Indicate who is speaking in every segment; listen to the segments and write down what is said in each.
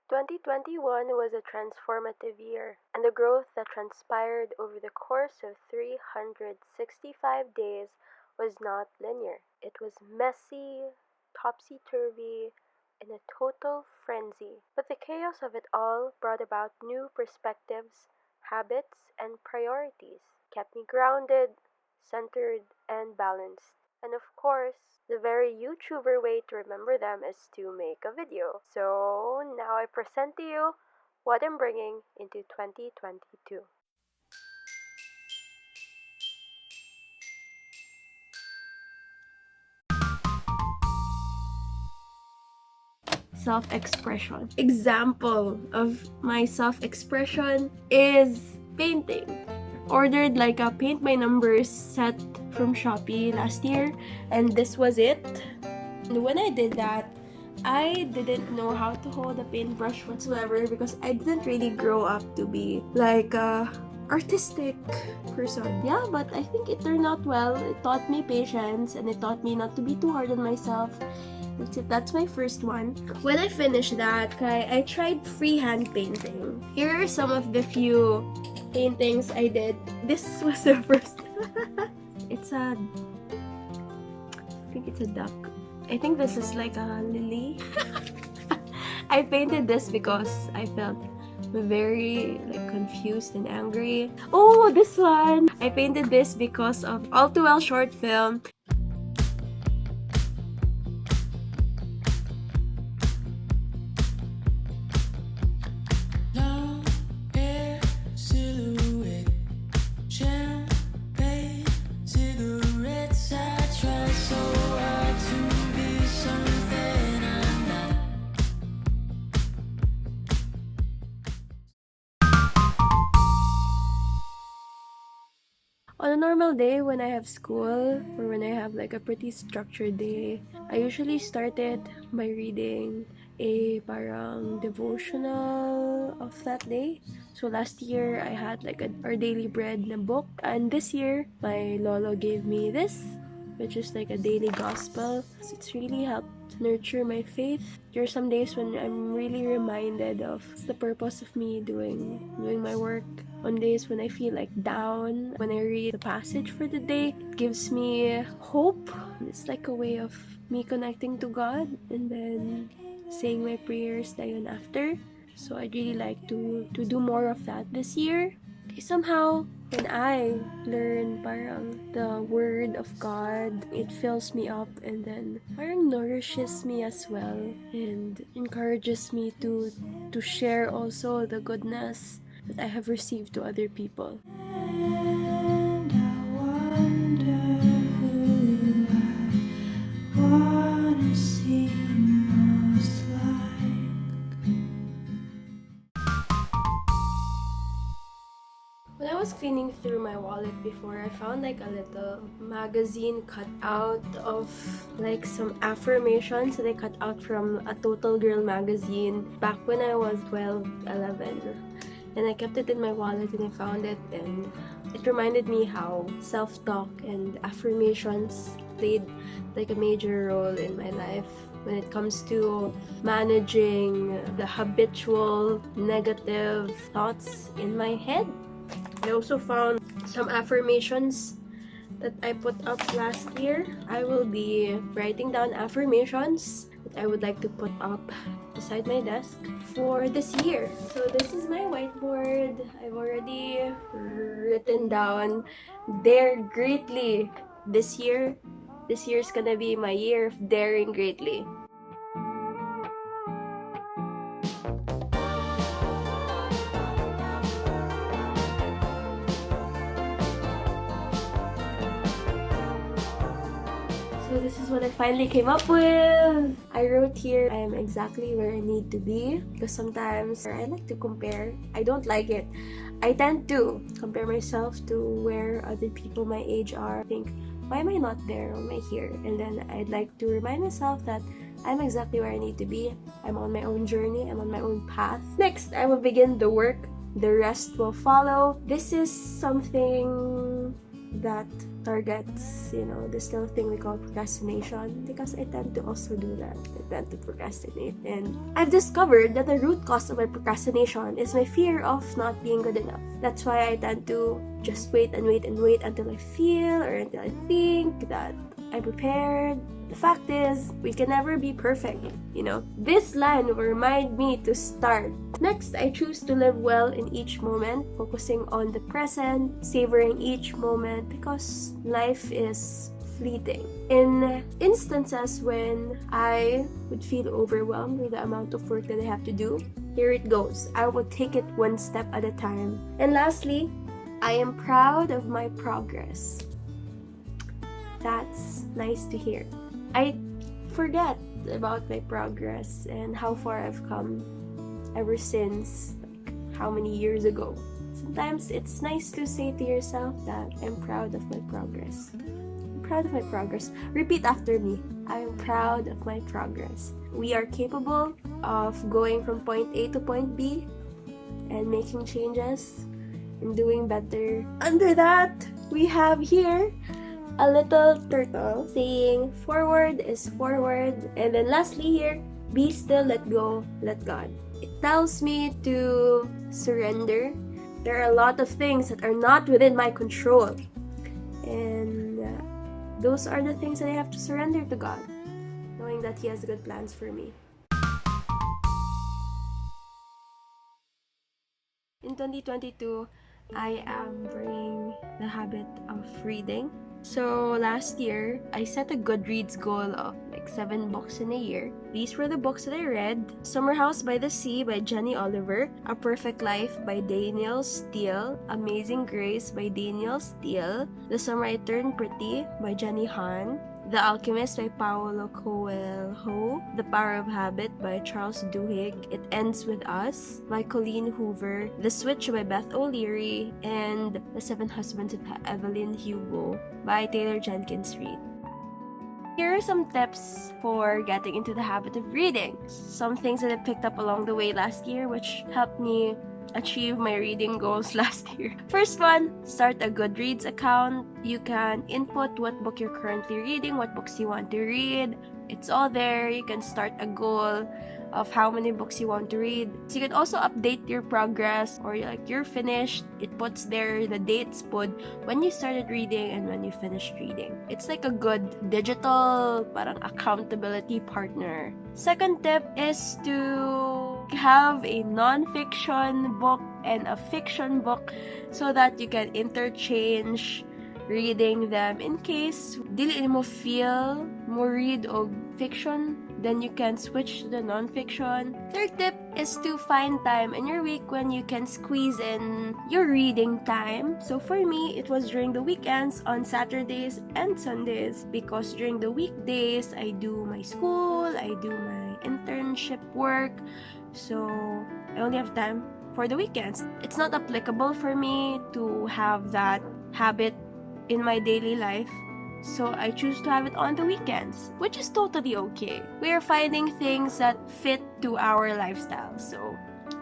Speaker 1: 2021 was a transformative year, and the growth that transpired over the course of 365 days was not linear. It was messy, topsy-turvy, and a total frenzy. But the chaos of it all brought about new perspectives, habits, and priorities, kept me grounded, centered, and balanced. And of course, the very YouTuber way to remember them is to make a video. So now I present to you what I'm bringing into 2022. Self-expression. Example of my self-expression is painting. Ordered like a paint by numbers set from Shopee last year, and this was it. And when I did that, I didn't know how to hold a paintbrush whatsoever because I didn't really grow up to be like a artistic person. Yeah, but I think it turned out well. It taught me patience and it taught me not to be too hard on myself. That's my first one. When I finished that, I tried freehand painting. Here are some of the few paintings I did. This was the first. I think it's a duck. I think this is like a lily. I painted this because I felt very confused and angry. Oh, this one! I painted this because of All Too Well short film. On a normal day when I have school or when I have like a pretty structured day, I usually start it by reading a parang devotional of that day. So last year I had like Our Daily Bread na book, and this year my lolo gave me this, which is like a daily gospel. It's really helped nurture my faith. There are some days when I'm really reminded of the purpose of me doing my work. On days when I feel like down, when I read the passage for the day, it gives me hope. It's like a way of me connecting to God and then saying my prayers dayon after. So I'd really like to do more of that this year. Somehow, when I learn parang the word of God, it fills me up and then parang nourishes me as well and encourages me to share also the goodness that I have received to other people. And I wonder who I wanna see most like. When I was cleaning through my wallet before, I found like a little magazine cut out of like some affirmations that I cut out from a Total Girl magazine back when I was 12, 11. And I kept it in my wallet and I found it, and it reminded me how self-talk and affirmations played like a major role in my life when it comes to managing the habitual negative thoughts in my head. I also found some affirmations that I put up last year. I will be writing down affirmations that I would like to put up beside my desk for this year. So this is my whiteboard. I've already written down dare greatly. This year's gonna be my year of daring greatly. So this is what I finally came up with. I wrote here, I am exactly where I need to be, because sometimes I like to compare. I don't like it. I tend to compare myself to where other people my age are. I think, why am I not there? Why am I here? And then I'd like to remind myself that I'm exactly where I need to be. I'm on my own journey. I'm on my own path. Next, I will begin the work. The rest will follow. This is something that targets, this little thing we call procrastination, because I tend to also do that. I tend to procrastinate. And I've discovered that the root cause of my procrastination is my fear of not being good enough. That's why I tend to just wait and wait and wait until I feel or until I think that I'm prepared. The fact is, we can never be perfect, This line will remind me to start. Next, I choose to live well in each moment, focusing on the present, savoring each moment, because life is fleeting. In instances when I would feel overwhelmed with the amount of work that I have to do, here it goes. I will take it one step at a time. And lastly, I am proud of my progress. That's nice to hear. I forget about my progress and how far I've come ever since, how many years ago. Sometimes it's nice to say to yourself that I'm proud of my progress. I'm proud of my progress. Repeat after me. I am proud of my progress. We are capable of going from point A to point B and making changes and doing better. Under that, we have here a little turtle saying forward is forward. And then lastly here, be still, let go, let God. It tells me to surrender. There are a lot of things that are not within my control. And those are the things that I have to surrender to God, knowing that He has good plans for me. In 2022, I am bringing the habit of reading. So last year, I set a Goodreads goal of 7 books in a year. These were the books that I read: Summer House by the Sea by Jenny Oliver, A Perfect Life by Daniel Steele, Amazing Grace by Daniel Steele, The Summer I Turned Pretty by Jenny Han, The Alchemist by Paulo Coelho, The Power of Habit by Charles Duhigg, It Ends With Us by Colleen Hoover, The Switch by Beth O'Leary, and The Seven Husbands of Evelyn Hugo by Taylor Jenkins Reid. Here are some tips for getting into the habit of reading. Some things that I picked up along the way last year which helped me achieve my reading goals last year. First one, start a Goodreads account. You can input what book you're currently reading, what books you want to read. It's all there. You can start a goal of how many books you want to read. So you can also update your progress, or you're finished. It puts there the dates put when you started reading and when you finished reading. It's like a good digital accountability partner. Second tip is to have a non-fiction book and a fiction book so that you can interchange reading them in case dili mo feel mo read og fiction, then you can switch to the non-fiction. Third tip is to find time in your week when you can squeeze in your reading time. So for me, it was during the weekends on Saturdays and Sundays, because during the weekdays, I do my school, I do my internship work, so I only have time for the weekends. It's not applicable for me to have that habit in my daily life, so I choose to have it on the weekends, which is totally okay. We are finding things that fit to our lifestyle, so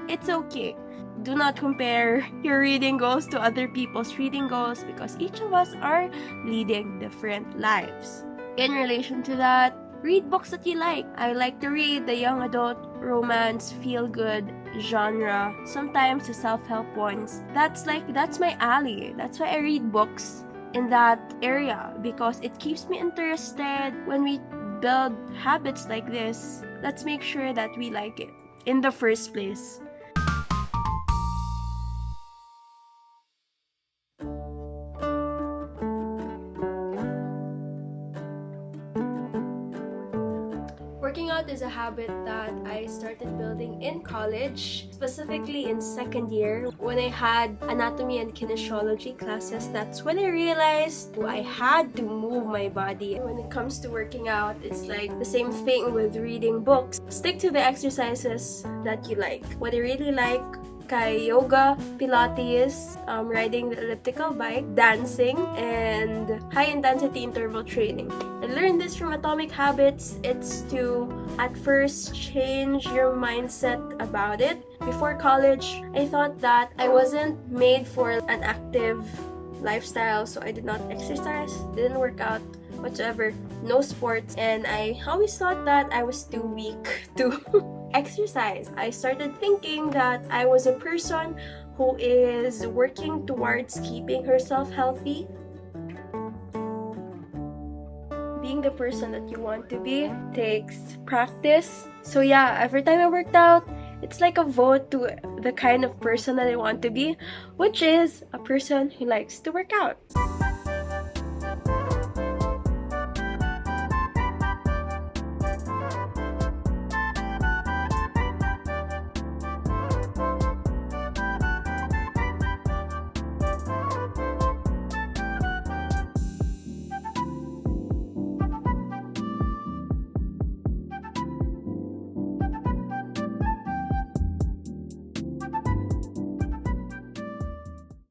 Speaker 1: it's okay. Do not compare your reading goals to other people's reading goals, because each of us are leading different lives. In relation to that, read books that you like. I like to read the young adult, romance, feel-good genre, sometimes the self-help ones. That's my alley. That's why I read books in that area, because it keeps me interested. When we build habits like this, let's make sure that we like it in the first place. Working out is a habit that I started building in college, specifically in second year when I had anatomy and kinesiology classes. That's when I realized I had to move my body. When it comes to working out, it's like the same thing with reading books. Stick to the exercises that you like. What I really like, kay yoga, pilates, riding the elliptical bike, dancing, and high-intensity interval training. I learned this from Atomic Habits. It's to, at first, change your mindset about it. Before college, I thought that I wasn't made for an active lifestyle, so I did not exercise, didn't work out whatsoever, no sports, and I always thought that I was too weak to exercise. I started thinking that I was a person who is working towards keeping herself healthy. Being the person that you want to be takes practice. So yeah, every time I worked out, it's like a vote to the kind of person that I want to be, which is a person who likes to work out.